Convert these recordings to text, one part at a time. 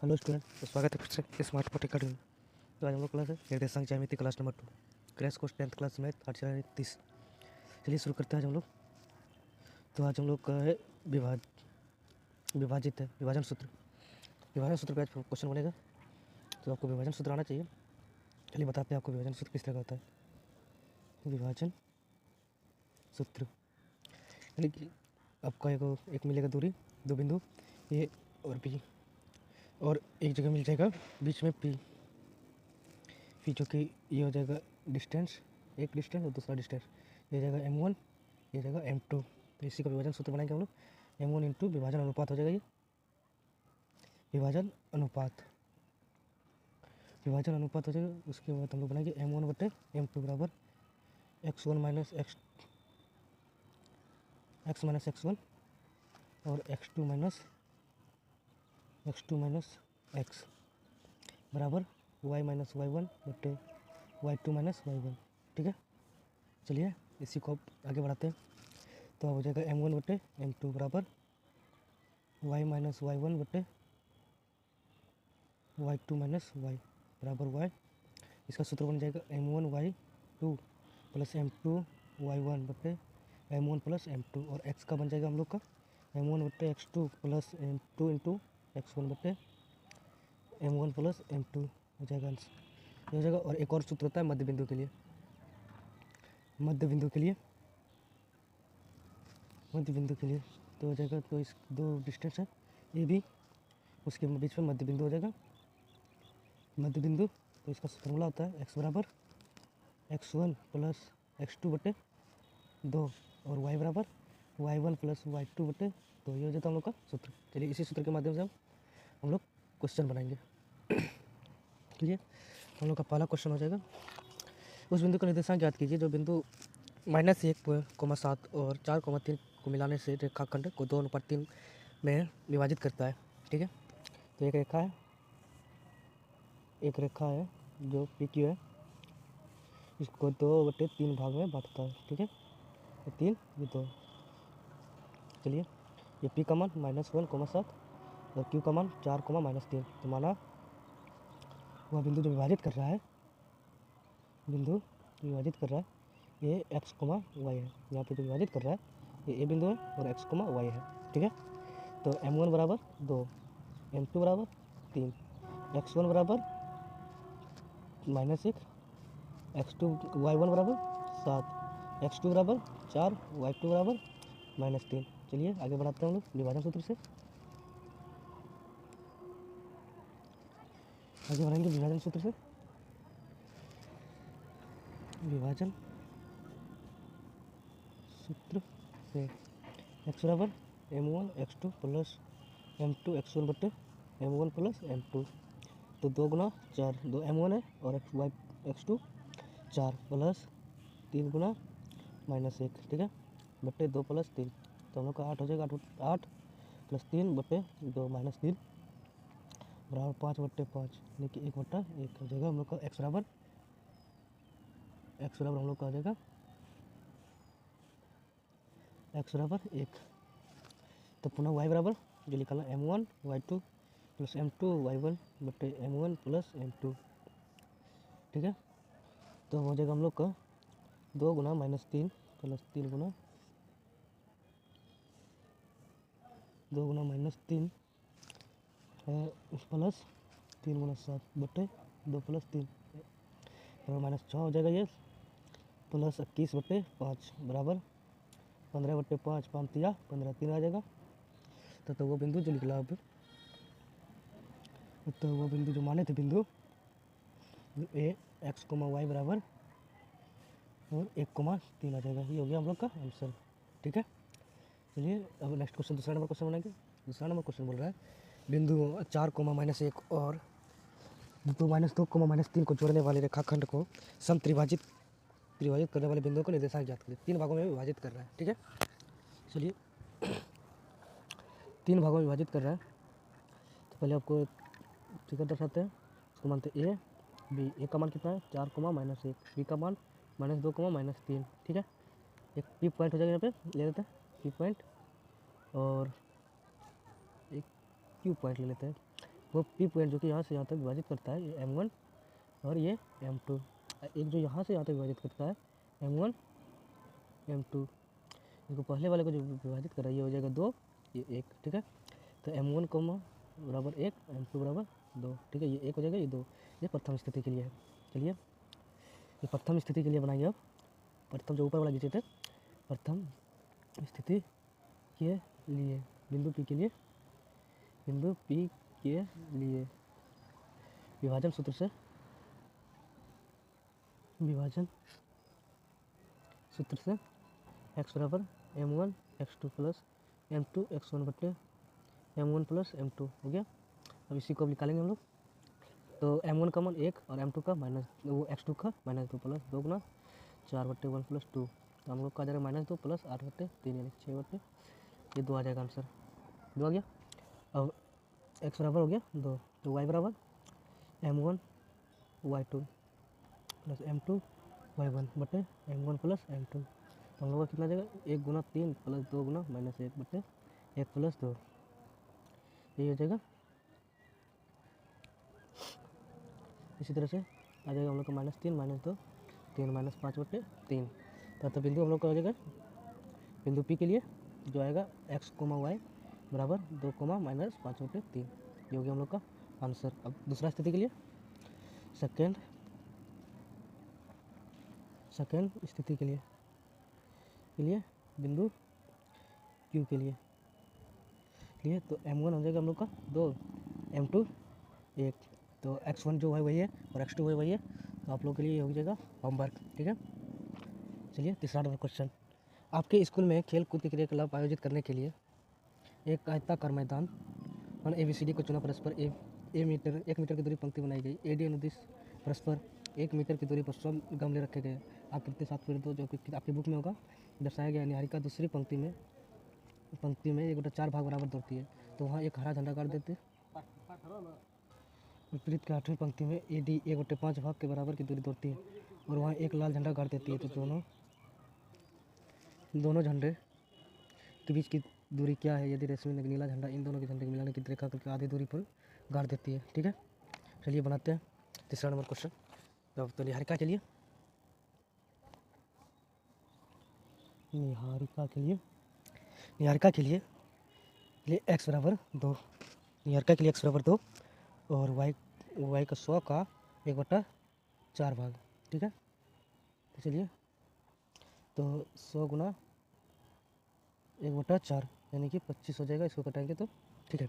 Hello student, तो स्वागत है फिर से स्मार्ट पोर्ट अकेडमी। तो आज हम लोग क्लास है निर्देशांक ज्यामिति class number 2 crash course 10th class math 830। चलिए शुरू करते हैं आज हम लोग। तो आज हम लोग का है विभाजित है विभाजन सूत्र। विभाजन सूत्र पे आज क्वेश्चन बनेगा, तो आपको विभाजन सूत्र आना चाहिए। चलिए बताते हैं आपको विभाजन सूत्र किस तरह का होता है। विभाजन सूत्र यानी कि आपका एक मिलेगा दूरी, दो बिंदु ए और बी, और एक जगह मिल जाएगा बीच में पी जो कि ये हो जाएगा डिस्टेंस, एक डिस्टेंस और दूसरा डिस्टेंस। ये जाएगा m1, ये जाएगा m2। तो इसी का विभाजन सूत्र बनाएंगे हम लोग। m1 इंटू विभाजन अनुपात हो जाएगा ये विभाजन अनुपात हो जाएगा। उसके बाद हम लोग बनाएंगे m1 बटे m2 बराबर x1 माइनस x1 और x2 माइनस x बराबर y माइनस y1 बटे y2 माइनस y1। ठीक है, चलिए इसी को आगे बढ़ाते हैं। तो अब हो जाएगा m1 बटे m2 बराबर y माइनस y1 बटे y2 माइनस y बराबर y। इसका सूत्र बन जाएगा m1 y2 plus m2 y1 बटे m1 प्लस m2, और x का बन जाएगा हम लोग का m1 बटे x2 plus m2 into x1 बटे m1 प्लस m2 हो जाएगा आंसर, ये हो जाएगा। और एक और सूत्र होता है मध्य बिंदु के लिए। तो हो जाएगा, तो इस दो डिस्टेंस है ए बी, उसके बीच में मध्य बिंदु हो जाएगा मध्य बिंदु। तो इसका फॉर्मूला होता है x बराबर x1 प्लस x2 बटे 2 और y बराबर y1 प्लस y2 बटे 2। ये हो जाता है हम लोग का सूत्र। चलिए इसी सूत्र के माध्यम से हम लोग क्वेश्चन बनाएंगे। चलिए हम लोग का पहला क्वेश्चन हो जाएगा, उस बिंदु का निर्देशांक ज्ञात कीजिए जो बिंदु -1,7 और 4,3 को मिलाने से रेखाखंड को 2:3 में विभाजित करता है। ठीक है, तो एक रेखा है जो पी क्यू है, इसको 2/3 भाग में बांटता है। ठीक है, ये 3 ये 2। चलिए ये पी का मान -1,7 और क्यू का मान 4,-3। तो माना वह बिंदु जो विभाजित कर रहा है ये x, y है। यहाँ पे जो विभाजित कर रहा है ये ए बिंदु है और x, y है। ठीक है, तो m1 बराबर 2, m2 बराबर 3, x1 बराबर -1, y1 बराबर 7, x2 बराबर 4, y2 बराबर -3। चलिए आगे बढ़ाते हैं हम लोग विभाजन सूत्र से। विभाजन सूत्र से x बराबर m1 x2 plus m2 x1 बटे m1 प्लस m2। तो 2 गुना 4, 2 m1 है और x2 4 प्लस 3 गुना -1। ठीक है, बटे 2 प्लस 3, तो हम लोग का 8 हो जाएगा। 8 प्लस 3 बटे 2 -3 बराबर 5 बटे 5, यानी कि 1/1 हो जाएगा हम लोग का। x बराबर हम लोग का आ जाएगा x बराबर 1। तो पुनः y बराबर जो निकालना m1 y2 plus m2 y1 बटे m1 प्लस m2। ठीक है, तो हो जाएगा हम लोग का 2 गुना -3 प्लस 3 गुना 2 गुना -3 प्लस 3 गुना 7 बटे 2 प्लस 3 बराबर -6 हो जाएगा ये, प्लस 21 बटे 5 बराबर 15 बटे 5, 5 3 15, 3 आ जाएगा। तो वो बिंदु जो निकला अब, तो वो बिंदु जो माने थे बिंदु ए x, y बराबर और 1,3 आ जाएगा। ये हो गया हम लोग का आंसर। ठीक है, चलिए अब नेक्स्ट क्वेश्चन, दूसरा नंबर क्वेश्चन बनाएंगे। दूसरा नंबर क्वेश्चन बोल रहा है बिंदु 4, -1 और 2, -3 को जोड़ने वाले रेखाखंड को समत्रिभाजित करने वाले बिंदुओं को निर्देशांक ज्ञात करें। 3 भागों में विभाजित कर रहा है। ठीक है, चलिए 3 भागों में विभाजित कर रहा है। तो पहले आपको फिगर दर्शाते हैं। इसको मानते ए बी। ए का मान कितना है 4, -1, बी का मान -2, -3। ठीक है, एक पी पॉइंट हो जाएगा, यहाँ पे ले लेते हैं पी पॉइंट और एक क्यू पॉइंट ले लेते हैं। वो पी पॉइंट जो कि यहाँ से यहाँ तक विभाजित करता है, ये M1 और ये M2। एक जो यहाँ से यहाँ तक विभाजित करता है M1 M2, इसको पहले वाले को जो विभाजित कर रहा है ये हो जाएगा 2, ये 1, ठीक है। तो M1 बराबर 1, M2 बराबर 2, ठीक है। ये 1 हो जाएगा, ये 2। ये प्रथम स्थिति के लिए है। चलिए ये प्रथम स्थिति के लिए बनाइए। अब प्रथम जो ऊपर वाला खींचे थे, प्रथम स्थिति के लिए बिंदु P के लिए, बिंदु P के लिए विभाजन सूत्र से, विभाजन सूत्र से x बराबर M1 x2 plus M2 x1 बटे M1 प्लस M2 हो गया। अब इसी को अब निकालेंगे हम लोग। तो M1 का मान 1 और M2 का माइनस वो x2 का -2 प्लस 2 गुना 4 बटे 1 प्लस 2, तो हम लोग का आ जाएगा -2 प्लस 8 बटे 3 यानी 6 बटे, ये 2 आ जाएगा आंसर, 2 आ गया। अब x बराबर हो गया 2, तो y बराबर M1 y2 plus M2 y1 बटे M1 प्लस M2, तो हम लोग का कितना आ जाएगा 1 गुना 3 प्लस 2 गुना -1 बटे 1 प्लस 2, ये हो जाएगा। इसी तरह से आ जाएगा हम लोग का -3 -2 3 -5 बटे 3, तो बिंदु हम लोग का हो जाएगा बिंदु P के लिए जो आएगा x, y बराबर 2, -5 बटे 3, ये हो गया हम लोग का आंसर। अब दूसरा स्थिति के लिए, सेकेंड स्थिति के लिए बिंदु Q के लिए तो M1 हो जाएगा हम लोग का 2, M2 1, तो x1 जो है वही है और x2 वही है, तो आप लोग के लिए ये हो जाएगा होमवर्क, ठीक है। चलिए तीसरा नंबर क्वेश्चन, आपके स्कूल में खेल कूद के क्रियाकलाप आयोजित करने के लिए एक आयताकार मैदान और ABCD को चुना, परस्पर 1 मीटर की दूरी पंक्ति बनाई गई, AD अनुदिश परस्पर 1 मीटर की दूरी पर 100 गमले रखे गए। आकृति 7.2 जो कि आपकी बुक में होगा दर्शाया गया। निहारिका दूसरी पंक्ति में 1/4 भाग बराबर दौड़ती है, तो वहाँ एक हरा झंडा काट देते। विपरीत के 8वीं पंक्ति में AD 1/5 भाग के बराबर की दूरी दौड़ती है और वहाँ एक लाल झंडा काट देती है, तो दोनों झंडे के बीच की दूरी क्या है? यदि रेशमी ने नीला झंडा इन दोनों के झंडे के मिलाने की रेखा करके आधी दूरी पर गाड़ देती है, ठीक है। चलिए बनाते हैं तीसरा नंबर क्वेश्चन। तो निहारिका के लिए x बराबर 2, निहारिका के लिए x बराबर 2 और y का 100 का 1/4 भाग, ठीक है। तो चलिए तो 100 गुना 1/4 यानी कि 25 हो जाएगा, इसको कटाएंगे तो ठीक है।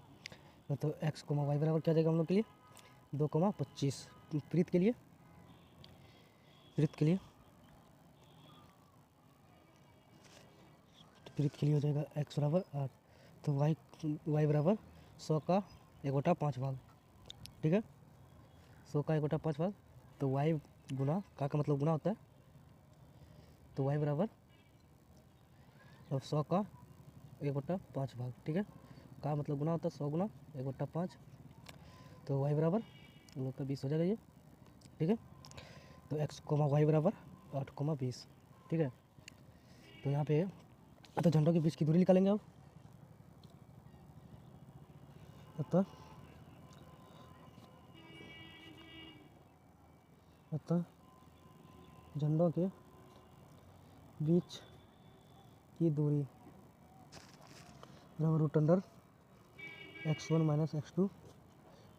तो x, y बराबर क्या जाएगा हम लोग के लिए 2, 25। प्रीत के लिए हो जाएगा x बराबर 8, तो y बराबर 100 का 1/5 भाग, ठीक है। 100 का 1/5 भाग, तो y गुना का मतलब गुना होता है, तो y बराबर 100 का 1/5 भाग, ठीक है। का मतलब गुना होता है 100 गुना 1/5, तो y बराबर हम लोग का 20 हो जाएगा ये, ठीक है। तो x, y बराबर 8, 20, ठीक है। तो यहाँ पे तो झंडों के बीच की दूरी निकालेंगे अब। अतः झंडों के बीच की दूरी बराबर √अंडर x1 माइनस x2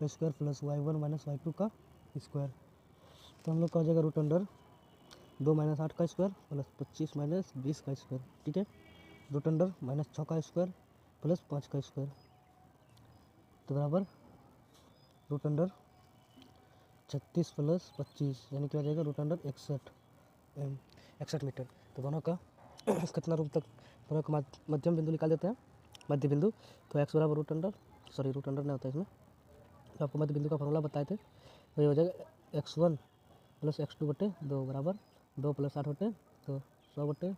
का square plus y1 minus y2 का स्क्वायर। तो हम लोग का हो जाएगा √अंडर 2 - 8 का स्क्वायर प्लस 25 - 20 का स्क्वायर, ठीक है। √अंडर -6 का स्क्वायर प्लस 5 का स्क्वायर, तो बराबर √अंडर 36 प्लस 25 यानी कि आ जाएगा √अंडर 61 मीटर। तो दोनों का कितना रूप तक दोनों का मध्यम बिंदु निकाल देते हैं, मध्य बिंदु। तो x बराबर √अंडर नहीं होता इसमें, तो आपको मध्य बिंदु का फॉर्मूला बताए थे, तो ये हो जाएगा x1 प्लस x2 बटे 2 बराबर 2 प्लस 8 बटे 2, 100 बटे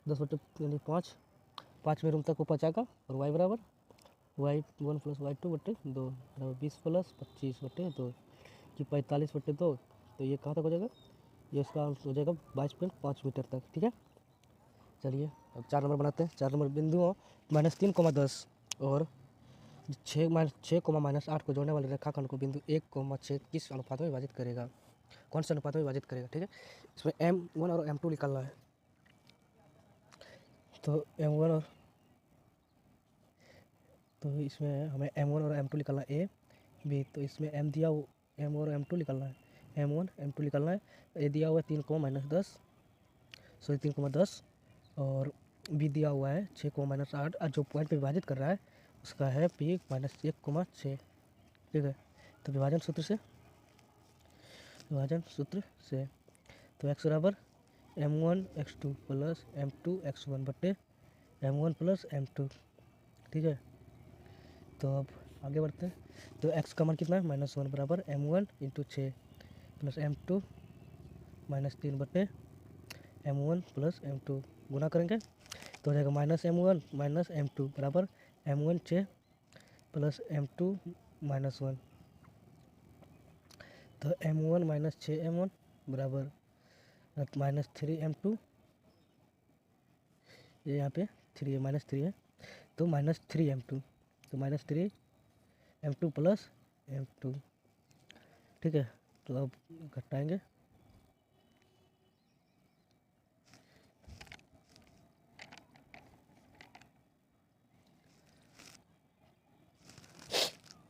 10 बटे यानी 5 में रूम तक वो पचाएगा। और y बराबर y1 प्लस y2 बटे 2 बराबर 20 प्लस 25 बटे 2 कि 45 बटे 2, तो ये कहाँ तक हो जाएगा, ये इसका हो जाएगा 22.5 मीटर तक, ठीक है। चलिए अब 4 नंबर बनाते हैं। 4 नंबर बिंदुओं -3, 10 और छः कोमा माइनस 8 को जोड़ने वाले रेखाखंड को बिंदु 1,6 किस अनुपात में विभाजित करेगा, कौन से अनुपात में विभाजित करेगा। ठीक है, इसमें M1 और M2 निकालना है। तो M1 और तो इसमें हमें M1 और M2 निकालना है A B। तो इसमें M दिया M और M2 निकालना है, M1 M2 निकालना है। A दिया हुआ है 3,-10 सॉरी 3,10 और B दिया हुआ है 6,-8 और जो पॉइंट पे विभाजित कर रहा है उसका है P -1,6। ठीक है, तो विभाजन सूत्र से तो x बराबर M1 x2 plus M2 x1 बटे M1 प्लस M2। ठीक है, तो अब आगे बढ़ते हैं। तो x का मान कितना है -1 बराबर M1 × 6 प्लस M2 -3 बटे M1 प्लस M2 गुना करेंगे तो हो जाएगा -M1 -M2 बराबर M1 6 प्लस M2 -1। तो M1 -6M1 बराबर -3M2, ये यहाँ पे 3 है -3 है तो -3M2, तो -3M2 प्लस M2। ठीक है, तो अब घटाएंगे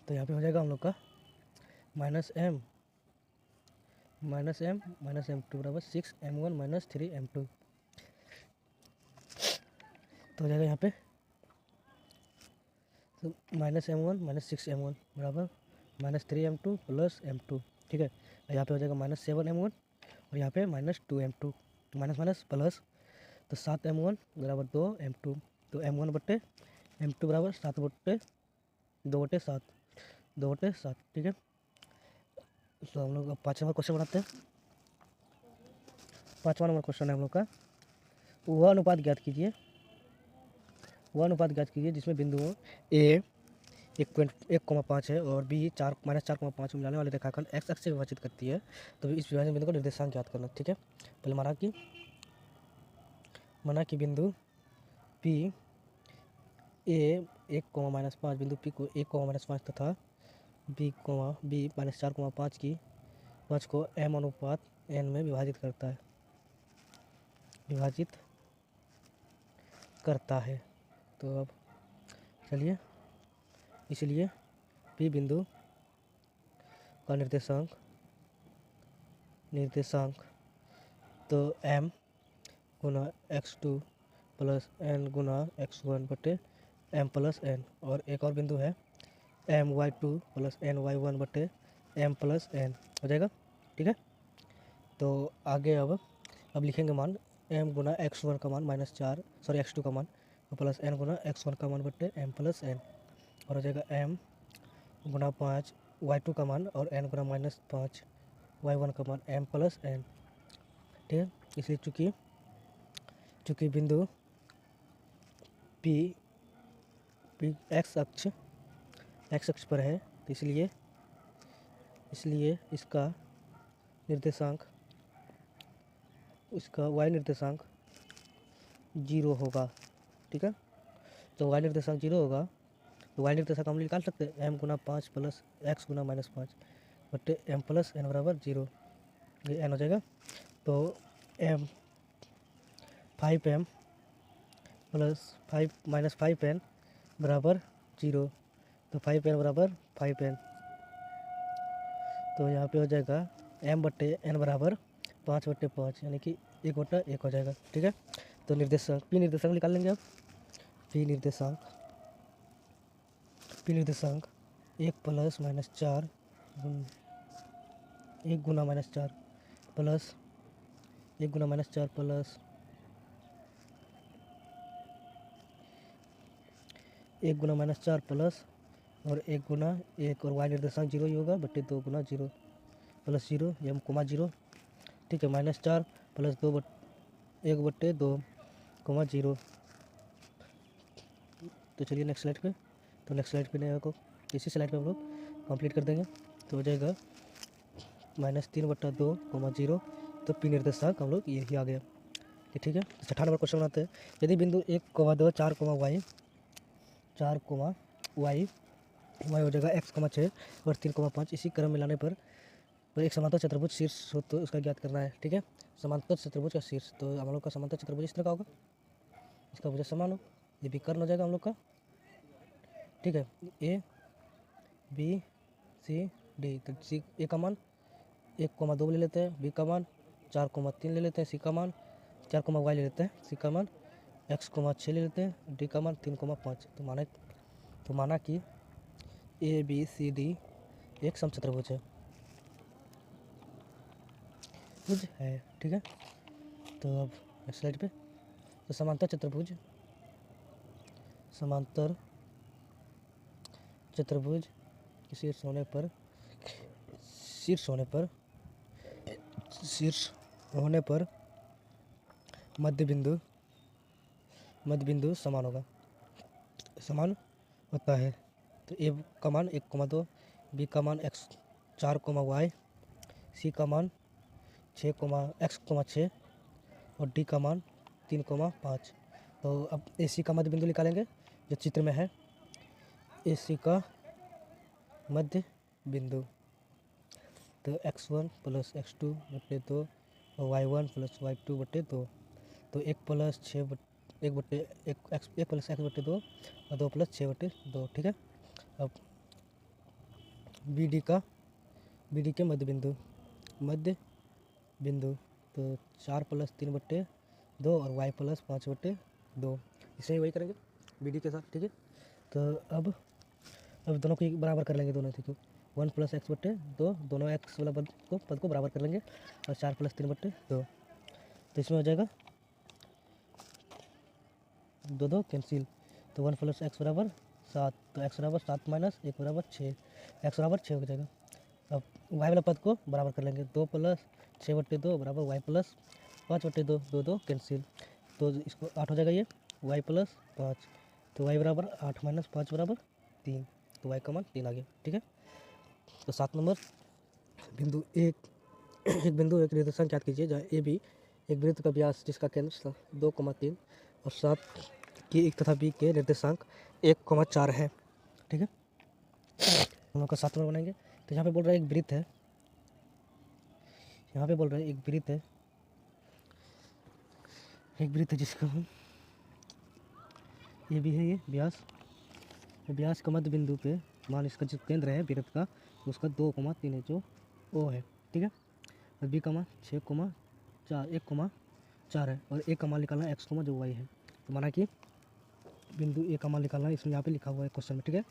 तो यहाँ पे हो जाएगा हम लोग का -M -M बराबर 6M1 -3M2। तो हो जाएगा यहाँ पे तो -M1 -6M1 बराबर -3M2 प्लस M2। ठीक है, यहाँ पे हो जाएगा -7M1 और यहाँ पे -2M2, माइनस माइनस प्लस तो 7M1 बराबर 2M2। तो M1 बट्टे M2 बराबर 7 बट्टे 2/7 2/7। ठीक है, तो हम लोग अब 5 नंबर क्वेश्चन बनाते हैं। 5वां नंबर क्वेश्चन है हम लोग का, वह अनुपात ज्ञात कीजिए जिसमें बिंदुओं A 1.1,5 है और B -4,5 में मिलाने वाले रेखाखंड x अक्ष से विभाजित करती है। तो इस विभाजन बिंदु को निर्देशांक ज्ञात करना। ठीक है, पहले माना कि बिंदु P A 1,-5 बिंदु P को 1,-5 तथा B -4,5 को M अनुपात N में विभाजित करता है। तो अब चलिए, इसलिए P बिंदु का निर्देशांक तो M गुना x2 प्लस N गुना x1 बटे M प्लस N, और एक और बिंदु है My2 प्लस Ny1 बटे M प्लस N हो जाएगा। ठीक है, तो आगे अब लिखेंगे मान M गुना x1 का मान x2 का मान प्लस N गुना x1 का मान बटे M प्लस N, और हो जाएगा M गुना 5 y2 का मान और N गुना -5 y1 का मान M प्लस N। ठीक है, इसलिए चूँकि बिंदु P x अक्ष पर है तो इसलिए इसका y निर्देशांक 0 होगा। ठीक है, तो y निर्देशांक 0 होगा तो y निर्देशांक हम निकाल सकते हैं M गुना 5 प्लस x गुना -5 बटे M प्लस N बराबर 0, ये N हो जाएगा। तो M 5M प्लस 5-5N बराबर 0, तो 5N बराबर 5N। तो यहाँ पे हो जाएगा M बटे N बराबर 5/5 यानी कि 1/1 हो जाएगा। ठीक है, तो P निर्देशांक निकाल लेंगे अब। P निर्देशांक 1 प्लस -4 1 गुना -4 प्लस 1 गुना -4 प्लस 1 गुना -4 प्लस और 1 गुना 1 और y निर्देशांक 0 ही होगा बटे 2 गुना 0 प्लस 0 M कोमा 0। ठीक है, -4 प्लस 1 बटे 2 कोमा 0। तो चलिए नेक्स्ट स्लाइड पे, तो नेक्स्ट स्लाइड पे नहीं को इसी स्लाइड पे हम लोग कंप्लीट कर देंगे। तो हो जाएगा -3/2 कोमा 0। तो P निर्देशांक हम लोग यही आ गया। ठीक है, 6वां नंबर क्वेश्चन बनाते हैं। यदि बिंदु 1,2 4, y वाई हो जाएगा x, 6 और 3, 5। इसी क्रम में लाने पर एक समांतर चतुर्भुज शीर्ष हो तो उसका ज्ञात करना है। ठीक है, समांतर चतुर्भुज का शीर्ष, तो हम लोग का समांतर चतुर्भुज इस तरह का होगा, इसका भुजा समान हो, ये भी कर्ण हो जाएगा हम लोग का। ठीक है, ए बी सी डी, तो सी ए का मान 1,2 ले लेते हैं, बी का मान 4,3 ले लेते हैं, सी का मान 4, वाई ले लेते हैं, सी का मान x, 6 ले लेते हैं, डी का मान 3,5। तो माना कि ए बी सी डी एक समचतुर्भुज है। ठीक है, तो अब नेक्स्ट स्लाइड पे, तो समांतर चतुर्भुज के शीर्ष होने पर मध्य बिंदु समान होता है। तो ए का मान 1,2, बी का मान x, 4, y, सी का मान 6, x, 6 और डी का मान 3,5। तो अब ए सी का मध्य बिंदु निकालेंगे जो चित्र में है। ए सी का मध्य बिंदु, तो x1 + x2 बटे 2 और y1 + y2 बटे 2, तो 1 + x बटे 2 और 2 + 6 बटे 2। ठीक है, अब बी डी के मध्य बिंदु, तो 4 + 3 बटे 2 और y + 5 बटे 2, इसे वही करेंगे बी डी के साथ। ठीक है, तो अब दोनों को बराबर कर लेंगे, दोनों को 1 + x बटे 2, दोनों x वाला पद को बराबर कर लेंगे, और 4 + 3 बटे 2, तो इसमें हो जाएगा 2 कैंसिल, तो 1 + x बराबर 7, तो x बराबर 7 - 1 बराबर 6, x बराबर 6 हो जाएगा। अब y वाला पद को बराबर कर लेंगे, 2 + 6 बटे 2 बराबर y + 5 बटे 2, 2 कैंसिल, तो इसको 8 हो जाएगा, ये y + 5, तो y बराबर 8 - 5 बराबर 3, तो y का मान 3 आ गया। ठीक है, तो 7 नंबर बिंदु एक निर्देशांक याद कीजिए जहाँ ए बी एक वृत्त का व्यास जिसका केंद्र 2,3 और 7 की एक तथा बी के निर्देशांक 1,4 है। ठीक है, हम लोग का 7 नंबर बनाएंगे। तो यहाँ पे बोल रहा है एक वृत्त है, जिसका ये भी है, ये व्यास का मध्य बिंदु पे मान इसका जो केंद्र है वृत्त का उसका 2,3 है, जो ओ है। ठीक है, और बी का मान 6,4 1,4 है, और ए का मान निकालना x, जो y है। तो माना कि बिंदु ए का मान निकालना है, इसमें यहाँ पे लिखा हुआ है क्वेश्चन में। ठीक है,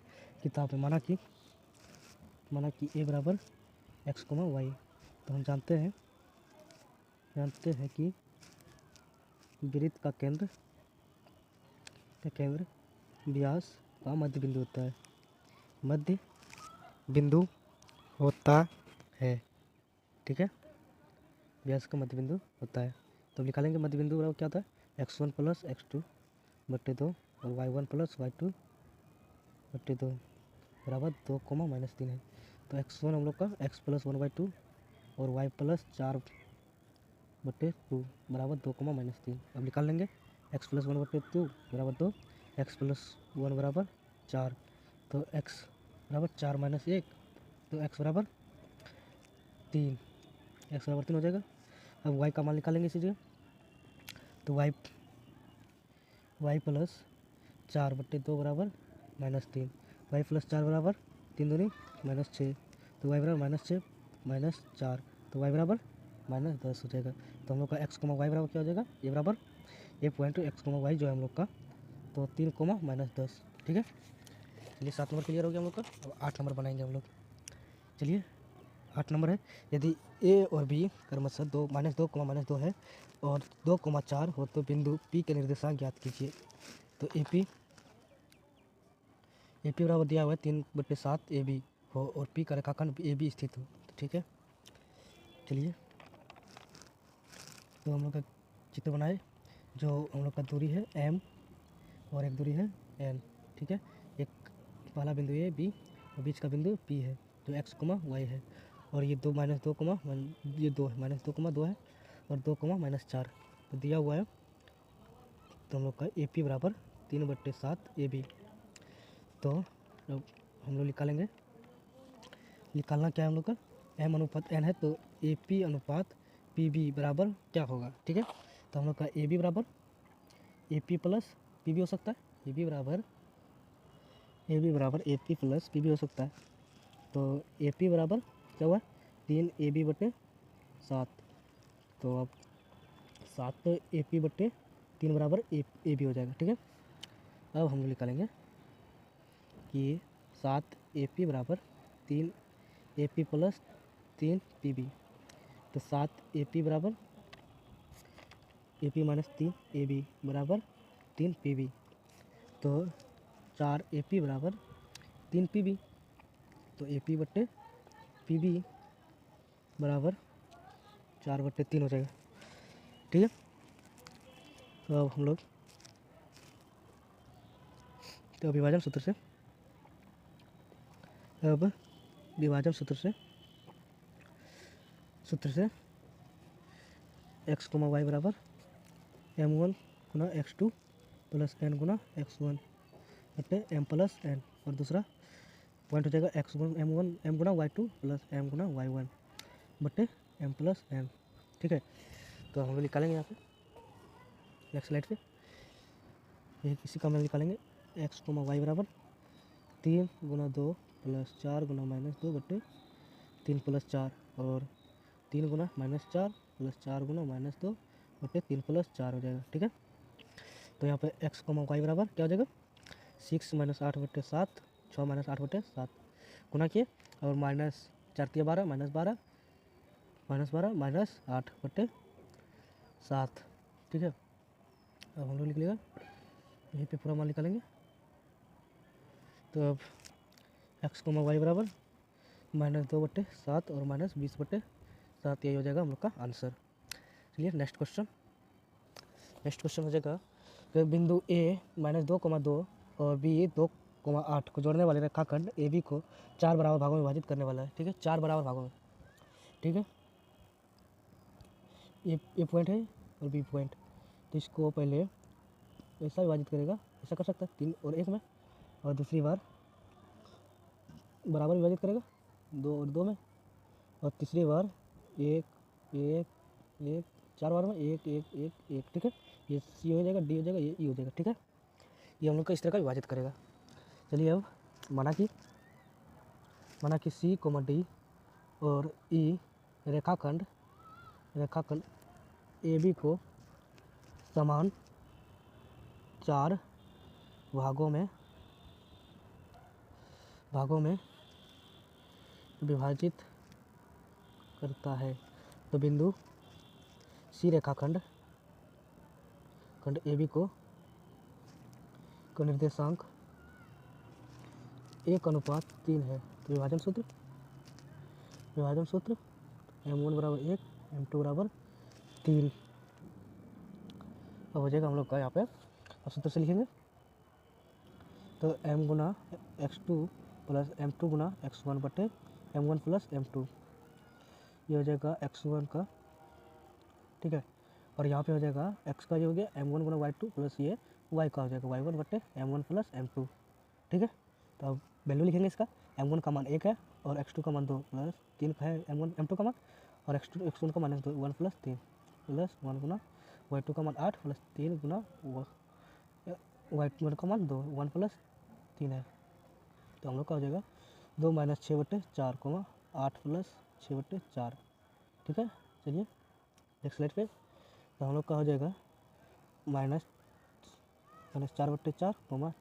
किताब में माना कि ए बराबर x, y, तो हम जानते हैं कि वृत्त का केंद्र व्यास का मध्य बिंदु होता है। ठीक है, व्यास का मध्य बिंदु होता है, तो निकालेंगे मध्य बिंदु बराबर क्या होता है, x1 + x2 बटे 2 और y1 + y2 बटे 2 बराबर 2, -3 है। तो x1 हम लोग का x + 1/2 और y + 4 बटे 2 बराबर 2, -3। अब निकाल लेंगे x + 1/2 बराबर 2, x + 1 बराबर 4, तो x बराबर 4 - 1, तो x बराबर 3 हो जाएगा। अब y का मान निकालेंगे इसी जगह, तो y + 4 बटे 2 बराबर -3, y + 4 बराबर 3 दूनी -6, तो y बराबर -6 - 4, तो y बराबर -10 हो जाएगा। तो हम लोग का x, y बराबर क्या हो जाएगा, ये बराबर ये पॉइंट x, y जो है हम लोग का, तो 3, -10। ठीक है, चलिए 7 नंबर क्लियर हो गया हम लोग का। अब 8 नंबर बनाएंगे हम लोग। चलिए 8 नंबर है, यदि ए और बी क्रमशः 2, -2, -2 है और 2,4 हो तो बिंदु P के निर्देशांक ज्ञात कीजिए। तो ए पी बराबर दिया हुआ है 3/7 AB हो और P का रेखाखंड AB स्थित हो। तो ठीक है, चलिए तो हम लोग का चित्र बनाए, जो हम लोग का दूरी है M और एक दूरी है N। ठीक है, एक पहला बिंदु A B और बीच का बिंदु P है, जो x, y है, और ये 2 - 2, ये 2 है, -2,2 है और 2, -4 तो दिया हुआ है। तो हम लोग का AP बराबर 3/7 AB। तो अब हम हम लोग निकालेंगे, निकालना क्या है हम लोग का, m अनुपात n है तो AP अनुपात PB बराबर क्या होगा, ठीक है। तो हम लोग का AB बराबर AP प्लस PB हो सकता है, AB बराबर AP प्लस PB हो सकता है। तो AP बराबर क्या हुआ, 3AB/7, तो अब 7AP/3 बराबर AB हो जाएगा, ठीक है। अब हम लोग निकालेंगे कि 7AP बराबर 3AP प्लस 3PB, तो 7AP बराबर AP माइनस 3AB बराबर 3PB, तो 4AP बराबर 3PB, तो AP/PB बराबर 4/3 हो जाएगा, ठीक है। तो अब हम लोग तो विभाजन सूत्र से x, y बराबर m1 गुना x2 प्लस n गुना x1 बटे m प्लस n, और दूसरा पॉइंट हो जाएगा x m1 m गुना y2 प्लस m गुना y1 बटे m प्लस n, ठीक है। तो हम लोग निकालेंगे यहाँ पे नेक्स्ट स्लाइड पे, ये किसी का हम निकालेंगे x, y बराबर 3 गुना 2 प्लस 4 गुना -2 बटे 3 प्लस 4, और 3 गुना -4 प्लस 4 गुना -2 बटे 3 प्लस 4 हो जाएगा, ठीक है। तो यहाँ पे x, y बराबर क्या हो जाएगा, 6 - 8/7, 6 - 8/7 गुना किए, और -4 × 12 -12 -8/7, ठीक है। अब हम लोग लिख लेगा, यहीं पे पूरा मान निकालेंगे। तो अब x, y बराबर -2/7 और -20/7, यही हो जाएगा हम लोग का आंसर। चलिए नेक्स्ट क्वेश्चन हो जाएगा कि बिंदु A -2,2 और B 2,8 को जोड़ने वाले रेखाखंड AB को 4 बराबर भागों में विभाजित करने वाला है, ठीक है, 4 बराबर भागों में, ठीक है। ए पॉइंट है और B पॉइंट, तो इसको पहले ऐसा विभाजित करेगा, ऐसा कर सकता है 3 और 1 में, और दूसरी बार बराबर विभाजित करेगा 2 और 2 में, और तीसरी बार 1 1 1 4 बार में 1 1 1 1, ठीक है। ये C हो जाएगा, D हो जाएगा, ये E हो जाएगा, ठीक है। ये हम लोग का इस तरह का विभाजित करेगा। चलिए अब माना कि C, D और E रेखाखंड AB को समान 4 भागों में विभाजित करता है। तो बिंदु C रेखाखंड AB को निर्देशांक 1:3 है। तो विभाजन सूत्र m1 बराबर 1, m2 बराबर 3, अब हो जाएगा हम लोग का यहाँ पे, अब सूत्र से लिखेंगे तो m गुना x2 प्लस m2 गुना x1 बटे m1 प्लस m2, ये हो जाएगा x1 का, ठीक है। और यहाँ पे हो जाएगा x का, ये हो गया m1 गुना y2 प्लस ये y का हो जाएगा y1 बटे m1 प्लस m2, ठीक है। तो अब वैल्यू लिखेंगे इसका, m1 का मान 1 है और x2 का मान 2 प्लस 3 का है m2 का मान, और x1 का मान 2 1 प्लस 3 प्लस 1 गुना y2 का मान 8 प्लस 3 गुना y1 का मान 2 1 प्लस 3 है। तो हम लोग का हो जाएगा 2 - 6/4, 8 प्लस 6/4, ठीक है। चलिए नेक्स्ट स्लाइड पे, तो हम लोग का हो जाएगा -4/4,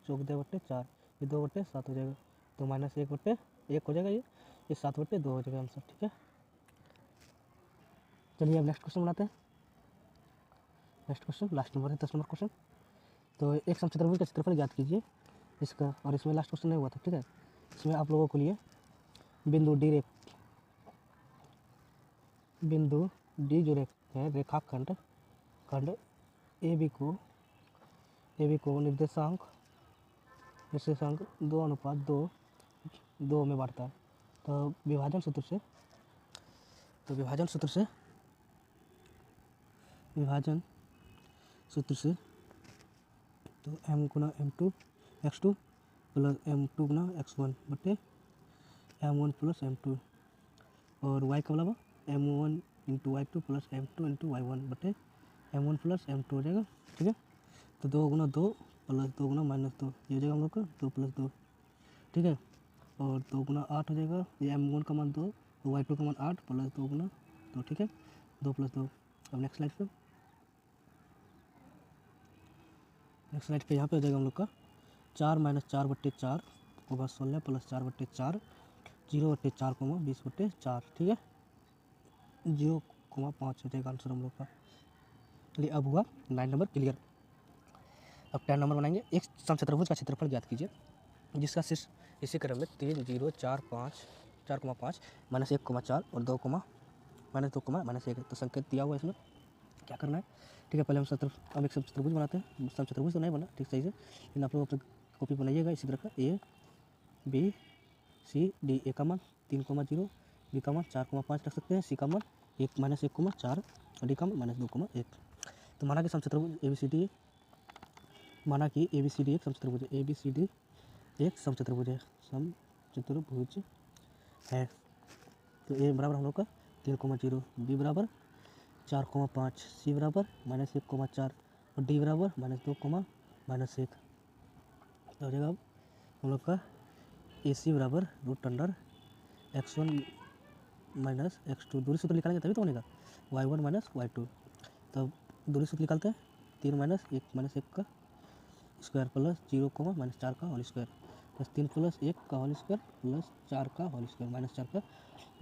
14/4, ये 2/7 हो जाएगा, तो -1/1 हो जाएगा, ये 7/2 हो जाएगा आंसर, ठीक है। चलिए अब नेक्स्ट क्वेश्चन बनाते हैं। नेक्स्ट क्वेश्चन लास्ट नंबर है, 10 नंबर क्वेश्चन। तो एक समचतुर्भुज का क्षेत्रफल ज्ञात कीजिए इसका, और इसमें लास्ट क्वेश्चन नहीं हुआ था, ठीक है। इसमें आप लोगों के लिए बिंदु D जो है रेखाखंड AB को निर्देशांक 2:2 में बांटता है। तो विभाजन सूत्र से तो m गुना m2 x2 प्लस m2 गुना x1 बटे m1 प्लस m2 और y का बराबर m1 into y2 plus m2 into y1 बटे m1 प्लस m2 हो जाएगा। ठीक है, तो 2 गुना 2 प्लस 2 गुना -2 ये हो जाएगा हम लोग का 2 प्लस 2। ठीक है, और 2 गुना 8 हो जाएगा, ये m1 का मान 2 y2 का मान 8 प्लस 2 गुना 2। ठीक है, 2 प्लस 2। अब नेक्स्ट स्लाइड पे यहाँ पे हो जाएगा हम लोग का 4 माइनस 4 बट्टे 4 होगा 16 प्लस 4 बट्टे 4 0 बट्टे 4 कोमा 20 बट्टे 4। ठीक है, 0,5 हो जाएगा आंसर हम लोग का। चलिए अब हुआ 9 नंबर क्लियर। अब 10 नंबर बनाएंगे। एक समचतुर्भुज का क्षेत्रफल ज्ञात कीजिए जिसका शीर्ष इसी क्रम में 3 0 4 5 4,5 -1,4 और 2, -2, -1 तो संकेत दिया हुआ है इसमें क्या करना है। ठीक है, पहले हम अब एक समचतुर्भुज बनाते हैं। समचतुर्भुज तो नहीं बना ठीक सही से, लेकिन आप लोग अपनी कॉपी बनाइएगा इसी तरह का। A B C D, A का मान 3,0, B का मान 4,5 रख सकते हैं, C का मान 1 -1,4 और D का मान -2,1। तो माना कि समचतुर्भुज ABCD, माना कि ABCD एक समचतुर्भुज है, ABCD एक समचतुर्भुज है, समचतुर्भुज है। तो A बराबर हम लोग का 3,0, B बराबर 4,5, C बराबर -1,4 और D बराबर -2,-1। तो हो जाएगा अब हम लोग का AC बराबर √x1 माइनस x2, दूरी सूत्र निकालेंगे तभी तो बनेगा y1 माइनस y2। तब दूरी सूत्र निकालते हैं 3 माइनस 1 का स्क्वायर प्लस 0, -4 का होल स्क्वायर प्लस 3 प्लस 1 का होल स्क्वायर प्लस 4 का होल स्क्वायर -4 का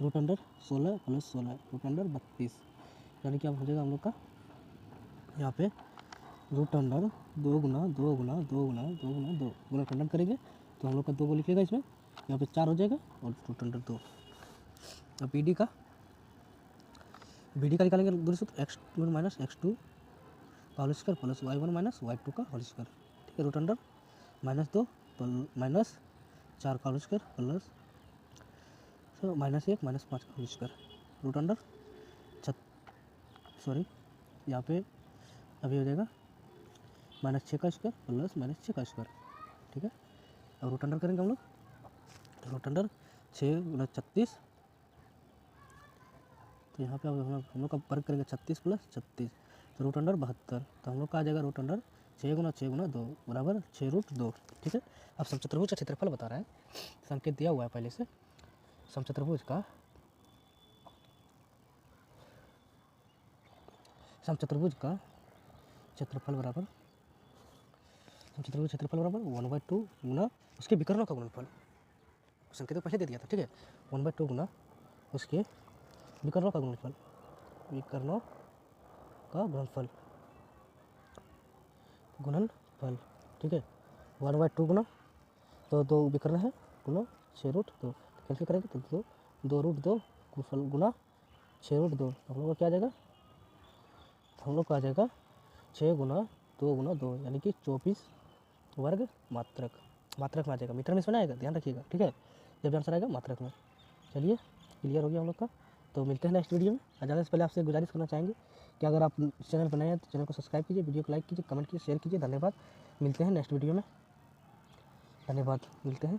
√16 प्लस 16 √32, यानी कि अब हो जाएगा हम लोग का यहाँ पे √2 गुना 2 गुना 2 गुना 2 गुना 2 गुना खंडन करेंगे तो हम लोग का 2 को लिखिएगा इसमें, यहाँ पे 4 हो जाएगा और √2। अब BD का निकालेंगे दूरी सूत्र x1 माइनस x2 का whole square plus y1 minus y2 का होल स्क्वायर। ठीक है, √2 माइनस 4 का होल स्क्वायर प्लस -1 -5 का होल स्क्वायर √, यहाँ पे अभी हो जाएगा -6 का स्क्वायर प्लस -6 का स्क्वायर। ठीक है, अब √2 करेंगे हम लोग, √2 6 गुना 36, तो यहाँ पे अब हम लोग का वर्ग करेंगे 36 प्लस 36 तो √2 72। तो हम लोग का आ जाएगा √2 6 गुना 2 बराबर 6√2। ठीक है, अब समचतुर्भुज का क्षेत्रफल बता रहा है, संकेत दिया हुआ है पहले से। समचतुर्भुज का क्षेत्रफल बराबर 1/2 गुना उसके विकर्णों का गुणनफल, संकेत तो पहले दे दिया था। ठीक है, 1/2 गुना उसके विकर्णों का गुणनफल, ठीक है, 1/2 गुना तो 2 विकर्ण है गुना 6√2 कैंसिल करेंगे तो 2√2 गुना 6√2, हम लोग का क्या आ जाएगा, हम लोग का आ जाएगा 6 गुना 2 गुना 2 यानी कि 24 वर्ग मात्रक में आ जाएगा। मीटर में इसमें आएगा, ध्यान रखिएगा। ठीक है, जब आंसर आएगा मात्रक में। चलिए क्लियर हो गया हम लोग का, तो मिलते हैं नेक्स्ट वीडियो में। जाने से पहले आपसे गुजारिश करना चाहेंगे कि अगर आप चैनल पर नए हैं तो चैनल को सब्सक्राइब कीजिए, वीडियो को लाइक कीजिए, कमेंट कीजिए, शेयर कीजिए। धन्यवाद, मिलते हैं नेक्स्ट वीडियो में। धन्यवाद, मिलते हैं।